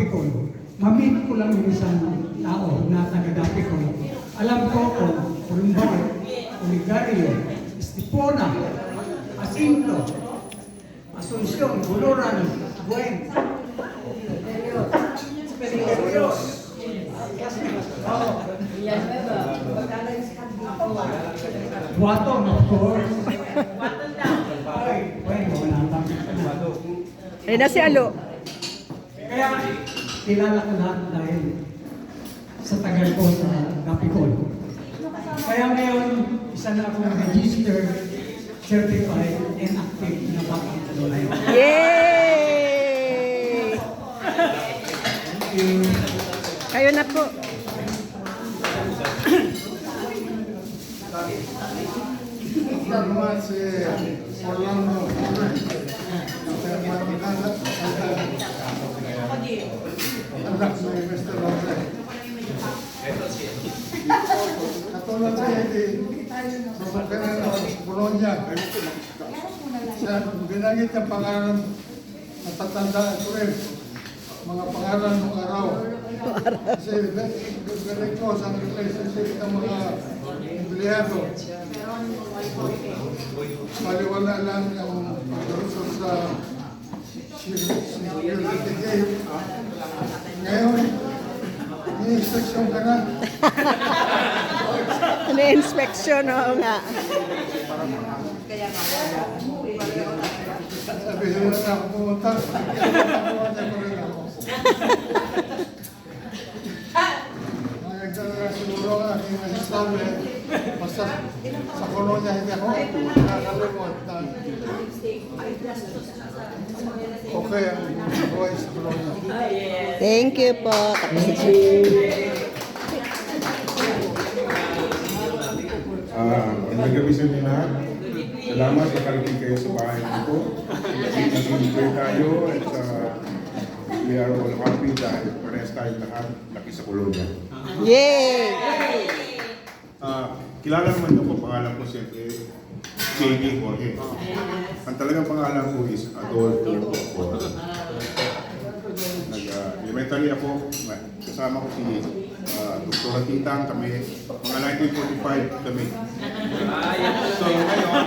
Dapicol. Mamit ko lang yung isang tao na taga Dapicol. Alam ko kung Pulimbao, Oligario, Estipona, Asinto, Asuncion, Buluran, Buen, Perios, Buaton, of course. Ay, bueno, Buaton. Ayun na si Alo. Kaya, kilala ko lahat dahil sa tagal ko sa Dapicol. Kaya ngayon, isa na akong registered, certified, and active na batang Pinoy. Yay! Thank you. Kayo na po. Orlando. Anak sa Mr. Robles. Katulad siya sa pagkanan ng Bologna. Siya, binanggit ang pangalan at tatandaan ko rin. Mga pangalan ng araw. Kasi galing ko sa relationship ng mga empleyado. Maliwala lang ang pagkaroon sa security game. Ngayon, ni-inspeksyon ka na. Ni-inspection, oo nga. Sabihin na ako pumunta. Pumunta ko rin ako. Nagdala siguro ang aking nasasabi. Basta sa kolonya hindi ako nakakalimot na okay ang buhay sa kolonya. Thank you po. Tapos na siya. Magandang gabi sa inyo lahat. Salamat sa karating kayo sa bahay nito. Nag-enjoy tayo at we are all happy dahil parehas tayo lahat laki sa kolonya. Yay! Kilala naman ako, pangalan ko siyempre JB Jorge. Ang talagang pangalan ko is Adolfo Jorge. Nag-elementary ako, kasama ko si Dr. Titang kami, mga 1945 kami. So ngayon,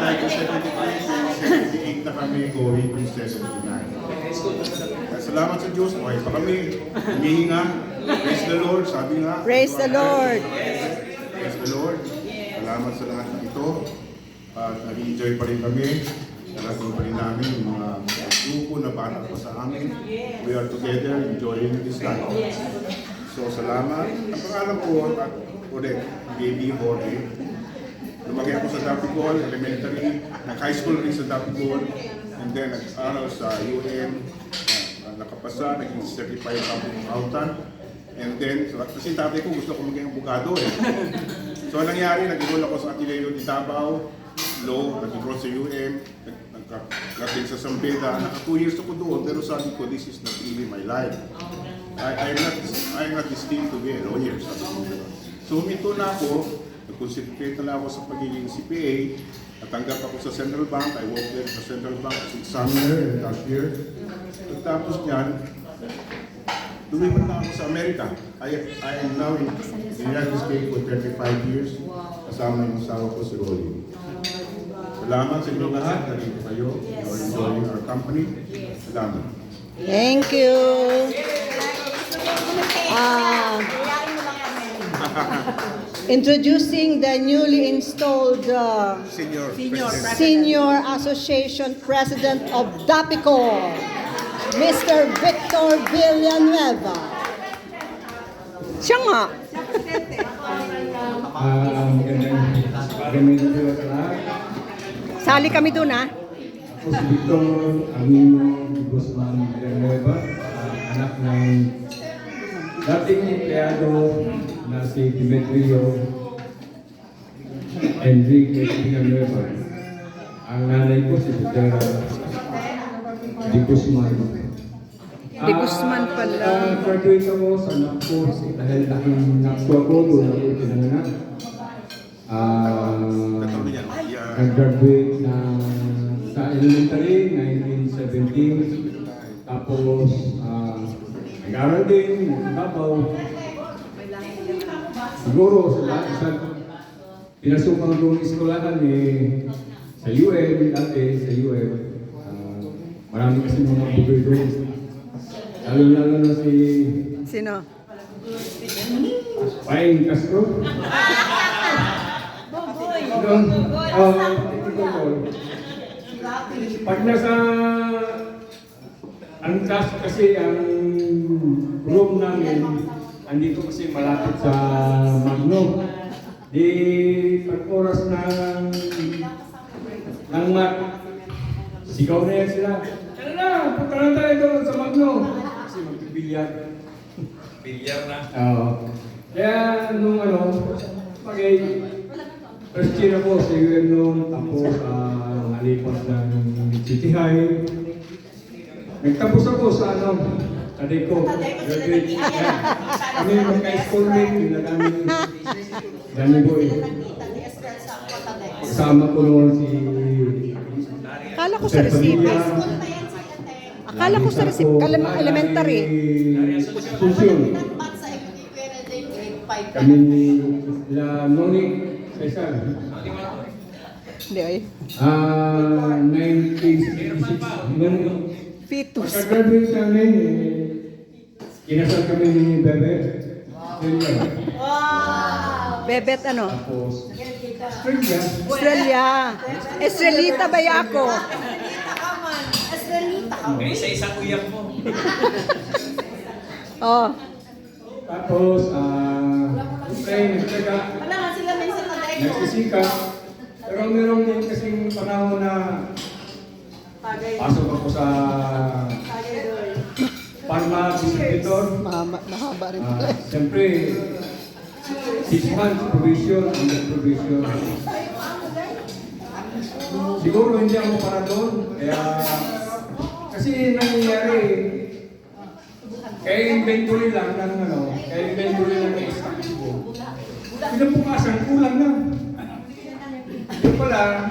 1978 na kami going to 79. Salamat sa Diyos, buhay pa kami, humihinga, praise the Lord, sabi nga. Praise the Lord. Praise the Lord. Salamat sa lahat ng ito. At nag-enjoy pa rin kami. Nalating pa rin namin yung mga grupo na bata pa sa amin. We are together enjoying this life. So salamat. Ang pangalan ko at ulit, Baby Jorge. Lumaki ako sa Dapicol, elementary, nag-high school rin sa Dapicol, and then nag-aral sa UM, nakapasa, naging certified accountant, and then, kasi tatay ko gusto ko maging abogado eh. So anong nangyari, nag-enroll ako sa Ateneo de Davao, law, nag-enroll sa UM, nag-graduate sa San Beda, naka 2 years ako doon, pero sabi ko, this is not really my life. I'm not destined to be a lawyer. So huminto na ako, nag-concentrate na lang ako sa pagiging CPA, natanggap ako sa Central Bank, I worked there sa Central Bank as examiner and cashier. Tapos niyan, lumipat na ako sa Amerika. I am now in the United States for 35 years, kasama yung asawa ko si Rolly. Salamat sa inyo lahat, nandito kayo, you're enjoying our company. Salamat. Thank you. Introducing the newly installed Senior Association President of Dapicol, Mr. Victor Villanueva. Siya nga. Magandang sa lahat. Sali kami dun, ha? Ako si Victor Amino Guzman Villanueva, anak ng dating empleyado na si Demetrio Enrique Villanueva. Ang nanay ko si Pedro de Guzman. De Guzman pala. Graduate ako sa NAPCO dahil NAPCO ako doon ako pinanganak. Nag-graduate na sa elementary 1917, tapos Nag-aral din, nagtabaw. Siguro sa pinasukang kong eskulahan sa UM, dati sa UM. Marami kasi mga bugay doon. Lalo na si Sino? Paeng Castro. Pag nasa ang class kasi ang room namin andito kasi malapit sa Magno. Di pag oras ng mat, sigaw na yan sila. Ano na, punta na tayo doon sa Magno. Kasi magbibilyar. Bilyar na. Oo. Kaya nung first year ako sa UM noon, tapos nalipat ng City High. Nagtapos ako sa Tadeco. Graduate. Yeah. Kami magka-schoolmate, yun na dami ko Kasama ko noon si Akala ko sa receive. Akala ko sa receive. Elementary. Susun. Kami nila Noni Cesar. Hindi ay. 1966. Nung Fetus. pagka-graduate namin, kinasal kami ni Bebe. Bebet ano? Tapos, Australia. Australia. Estrelita ba ako? May isa-isa kuyak mo. Oh. Tapos, nagtaga, nagsisikap. Pero meron din kasing panahon na pasok ako sa Parma Distributor. Mahaba rin pala. Siyempre, 6 months provision, under provision. Siguro hindi ako para doon. Kaya, kasi nangyayari, kaya inventory lang ng stock ko. Pinapukasan, kulang na. Yung pala,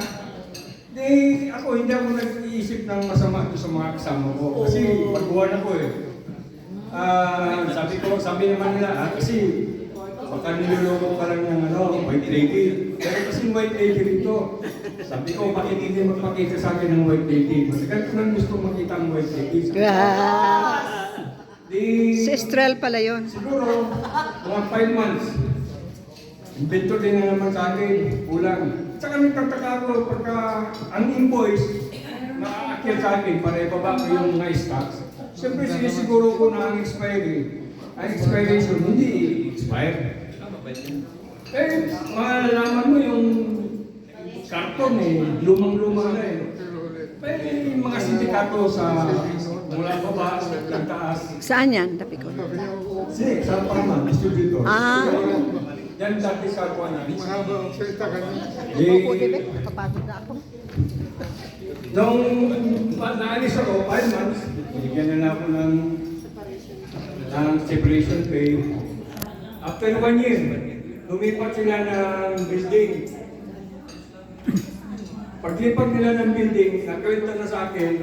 hindi ako nag-iisip ng masama sa mga kasama ko. Kasi pagbuhan ako sabi naman nila, kasi baka niloloko ka lang ng white lady. Pero kasi white lady rito. Sabi ko, bakit hindi magpakita sa akin ng white lady? Matagal ko nang gusto makita ang white lady. Si Estrel pala yun. Siguro, mga 5 months. Inventor din na naman sa akin, kulang. Tsaka nagtataka ako pagka ang invoice nakaakyat sa akin para ibaba ko yung mga stocks. Siyempre sinisiguro ko na ang expiration hindi expire. Malalaman mo yung karton lumang-luma na May mga sindikato sa mula baba, hanggang taas. Saan yan? Tapi ko. Sa Parma, distributor. Yan dati sa kuha namin. Mahaba ang salita kanina. Opo, diba? Kapagod na ako. Nung naalis ako, 5 months, binigyan na ako ng separation pay. After 1 year, lumipat sila ng building. Paglipat nila ng building, nakwenta na sa akin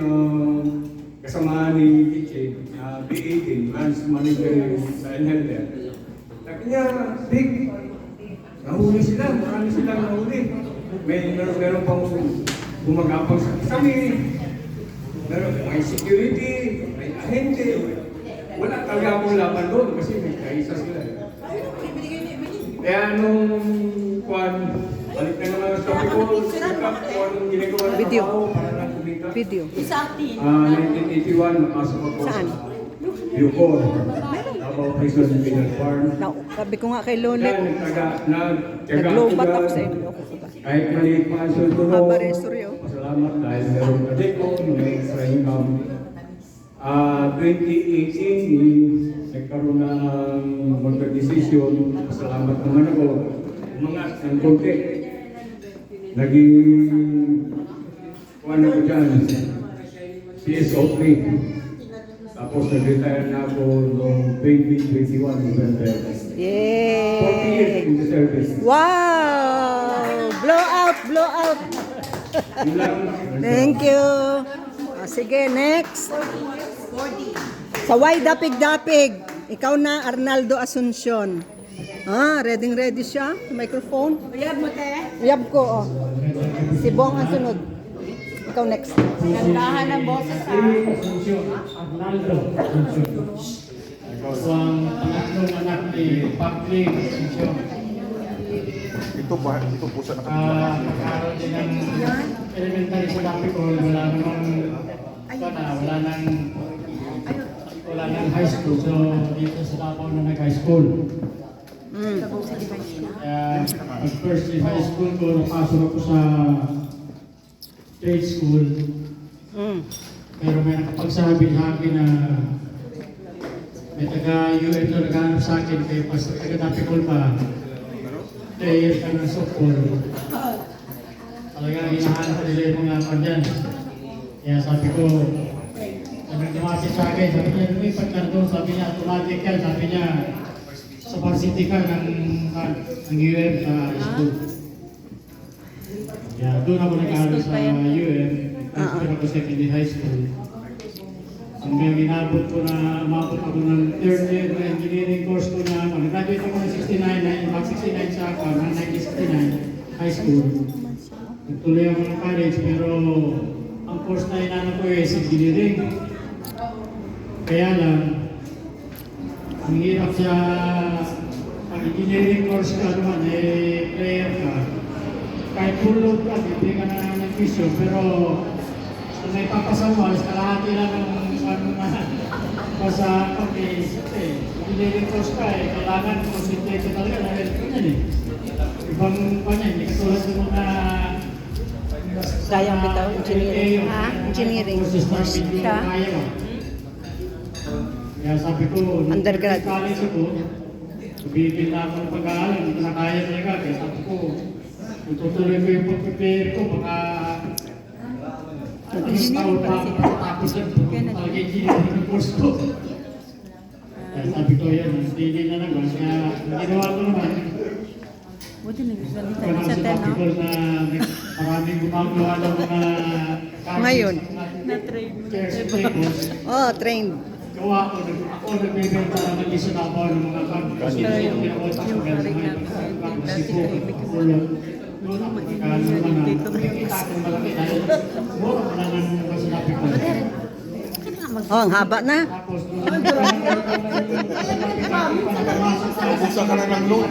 kasama ni Kitchen, B18, branch manager sa Enhelder. Sabi niya, Big, nahuli sila, marami silang nahuli. Meron pang gumagapang sa kami. May security, may ahente. Wala talaga akong laban doon kasi may kaisa sila. Kaya nung balik na naman sa topic ko, sikap kung anong ginagawa ng Video. tao para lang kumita. Video. 1981, nakasok ako Saan? sa Bucor. About prison in Pinal Farm. Sabi ko nga kay Yan, Lolet, nag-lobat ako sa inyo. kahit maliit pa ang sweldo mo, Haba rin story, oh. pasalamat dahil meron ka deko, may extra income. 2018, nagkaroon ng magka-desisyon, pasalamat naman ako, umangat ng konti. Naging, ano ko dyan, CSO3. Tapos nag-retire na ako noong 2021 November. 40 years Yay! in the service. Wow! Blow out, blow out. Yun lang. Thank you. Sige, next. Saway dapig-dapig. Ikaw na, Arnaldo Asuncion. Ready siya. Microphone. Uyab mo, te? Uyab ko, oh. Si Bong ang sunod. Ikaw next. Gandahan ng boses, ha? Arnaldo Asuncion. Ikaw ang pangatlong anak ni Patrick Asuncion. Ito po sa nakapila. Pagkaroon din ng elementary sa Dapicol, wala nang high school. So, dito sa Davao na nag-high school. Kaya, pag-first year high school ko, napasok ako sa trade school. Pero may nakapagsabi sa akin na may taga-UN na naghanap sa akin, kaya pas taga-Dapicol pa, player ka ng softball. Talagang hinahanap nila yung mga pandyan. Kaya sabi ko, sabi dumapit sa akin, sabi niya, lumipat ka doon, sabi niya, automatic yan, sabi niya, sa varsity ka ng UM sa school. Kaya doon ako nag-aaral sa UM, transfer ako secondary high school. Hanggang inabot ko na, umabot ako ng third year na engineering course ko na, nag-graduate ako ng 69, mag-69 sa ako, ng 1969 high school. Nagtuloy ako ng college, pero ang course na inano ko is engineering. Kaya lang, ang hirap sa pag-engineering course ka naman, player ka. Kahit full load ka, bibili ka na ng tuition, pero kung may papasama, kalahati lang ng sa engineering course ka, kailangan concentrate ka talaga dahil ganyan ibang pa niyan, hindi katulad ng mga Sayang bitaw, engineering. Engineering. Siya? Kaya sabi ko, Undergrad. college ako, bibigil na ako ng pag-aaral, hindi ko na kaya talaga. Kaya sabi ko, kung tutuloy ko yung pag-prepare ko, baka taon pa ako tapos ng pag-engineering course ko. Kaya sabi ko yan, hindi na naman. Kaya ginawa ko naman, Buti nagsalita kaya sa sa ten, no? Dapicol na maraming gumagawa ng mga Ngayon. Na-trade mo. chairs and tables. Trained. Gawa ko, ako nagbibenta ng isa na ako ng mga kasi yung doon ako magkano naman na nakikita ko malaki dahil mura ko lang ang sinabi ko. Ang haba na. Tapos doon Isa ka na ng load.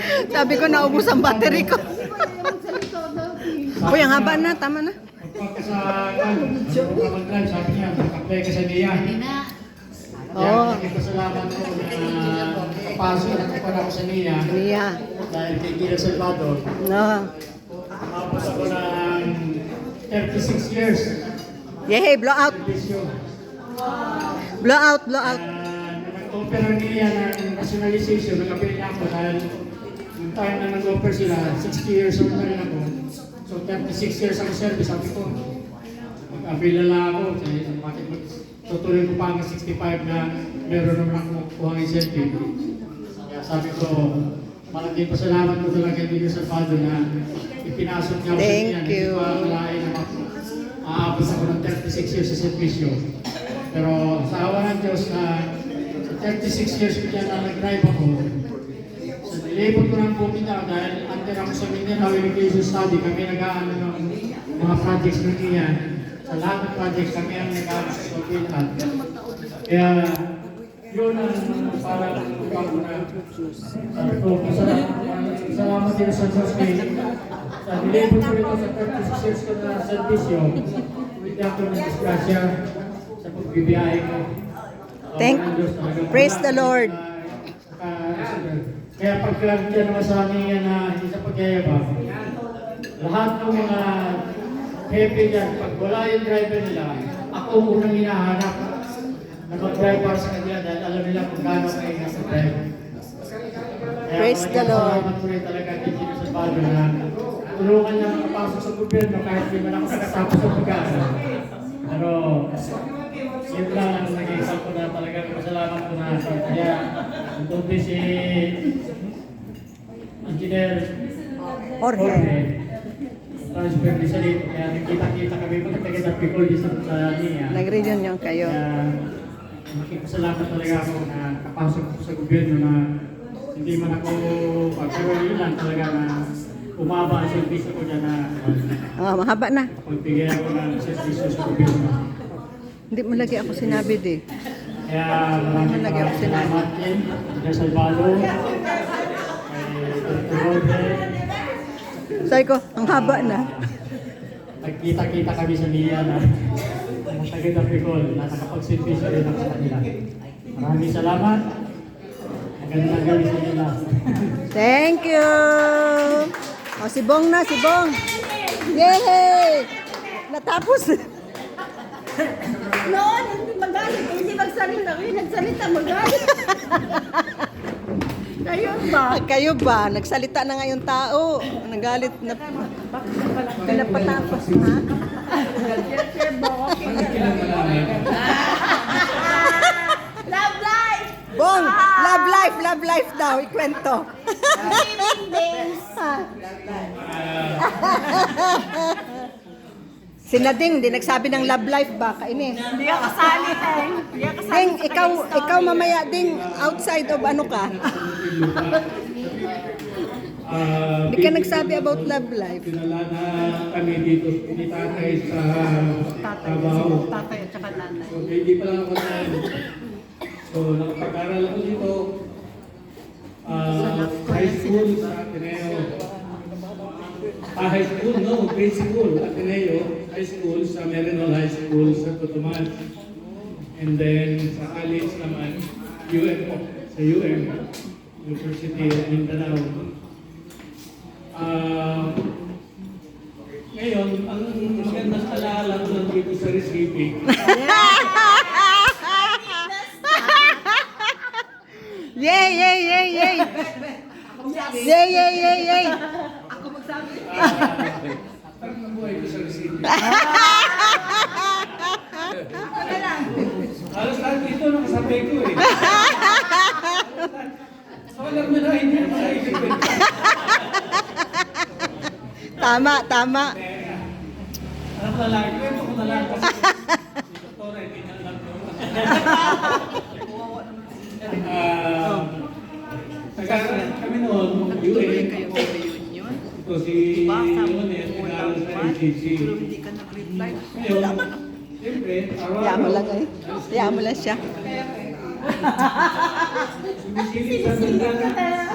Sabi ko, naubos ang battery ko. Uy, ang haba na. Tama na. pagka sa mag-drive, sabi niya, mag-apply ka sa NIA. Oo. Pasalamat ko na kapasok na kapag ako sa NIA. Niya. Dahil kay Gila Salvador. No. Tapos ako ng 36 years. Yehey, blow out. Servisyo. Blow out, blow out. Nag-offer ang NIA ng nationalization, nag-apply na ako dahil yung time na nag-offer sila, 60 years old na rin ako. So 36 years ako service, sabi ko, mag-apply na lang ako. Bakit tutuloy ko pa hanggang 65 na meron naman ako kuhang incentive. Kaya sabi ko, malaking pasalamat ko talaga kay Gila Salvador na ipinasok niya ako sa Thank NIA. Hindi you. pa malain na aabot ako ng 36 years sa servisyo. Pero sa awa ng Diyos na sa 36 years ko dyan na nag-drive ako, sa nilipot ko ng bumita dahil under ako sa mineral irrigation study, kami nag-aano ng mga projects ng NIA. Sa lahat ng projects kami ang nag-aano sa bumita. Kaya yun ang parang upang ko na sabi ko, salamat din sa Diyos kay sa nilipot ko rin sa 36 years ko na servisyo, hindi ako ng-disgrasya sa pagbibiyahe ko. Praise the Lord. Kaya pagkalagyan naman sa amin yan na hindi sa pagyayabang, lahat ng mga hepe dyan, pag wala yung driver nila, ako unang hinahanap na mag-drive para sa kanila dahil alam nila kung gaano kayo nasa drive. Praise the Lord. Salamat ko rin talaga kay Gila Salvador na tulungan niya makapasok sa gobyerno kahit di man ako nakatapos sa pag-aaral. Pero yun lang ang nag-iisang ko na talagang masalamat ko na kaya doon din si Engineer Jorge. transfer din siya dito. Kaya nagkita-kita kami mga taga-Dapicol sa NIA. Nag-reunion kayo. Kaya Nakikisalamat talaga ako na kapasok ko sa gobyerno na hindi man ako, pero yun lang talaga na umaba ang servisyo ko dyan na Mahaba na. pagbigay ako ng servisyo sa gobyerno. Hindi mo lagi ako sinabi, di. Kaya maraming Lagi ako sinabi. salamat din. Kaya Salvador, kay Dr. Robert. Sabi ko, ang haba na. Nagkita-kita kami sa NIA na ang taga-Dapicol na nakapagservisyo rin ako sa kanila. Maraming salamat. Magandang gabi sa inyo lahat. Thank you! O, si Bong na, si Bong! Yay! Natapos! Noon, hindi magalit. Hindi magsalita. Ngayon, nagsalita, magalit. Kayo ba? Kayo ba? Nagsalita na nga yung tao. Nagalit na. Pinapatapos, ha? Love life! Bong! Love life daw. Ikwento. Living days! Si Nading, di nagsabi ng love life ba? Kainis. Hindi ako kasali, eh. Hindi ako kasali Ding, sa ikaw mamaya, Ding, outside of ano ka? Hindi ka nagsabi about love life. Pinala na kami dito ni tatay sa trabaho. tatay at saka nanay. So, hindi pa lang ako tayo. So, nakapag-aral ako dito. High school sa Ateneo. High school, no, grade school, Ateneo. High school sa Merenol High School sa Tutuman. And then sa college naman, UM po, sa UM, University of Mindanao. Ngayon, ang magandang alaala ko lang dito sa receiving. Yay, yay, yay, yay! Yay, yay, yay, yay! Parang nabuhay ko sa receiving. Halos lahat dito nakasabay ko eh. So alam mo na, hindi mo sa isip eh. Tama, tama. Alam na lang, kwento ko na lang kasi si Doktora hindi na alam ko. Nag-aaral kami noon, UN. Ito si Leonet, nag-aaral sa MCC. Ngayon, siyempre, Hayaan mo lang eh. Hayaan mo lang siya. sumisilip sa Mindanao.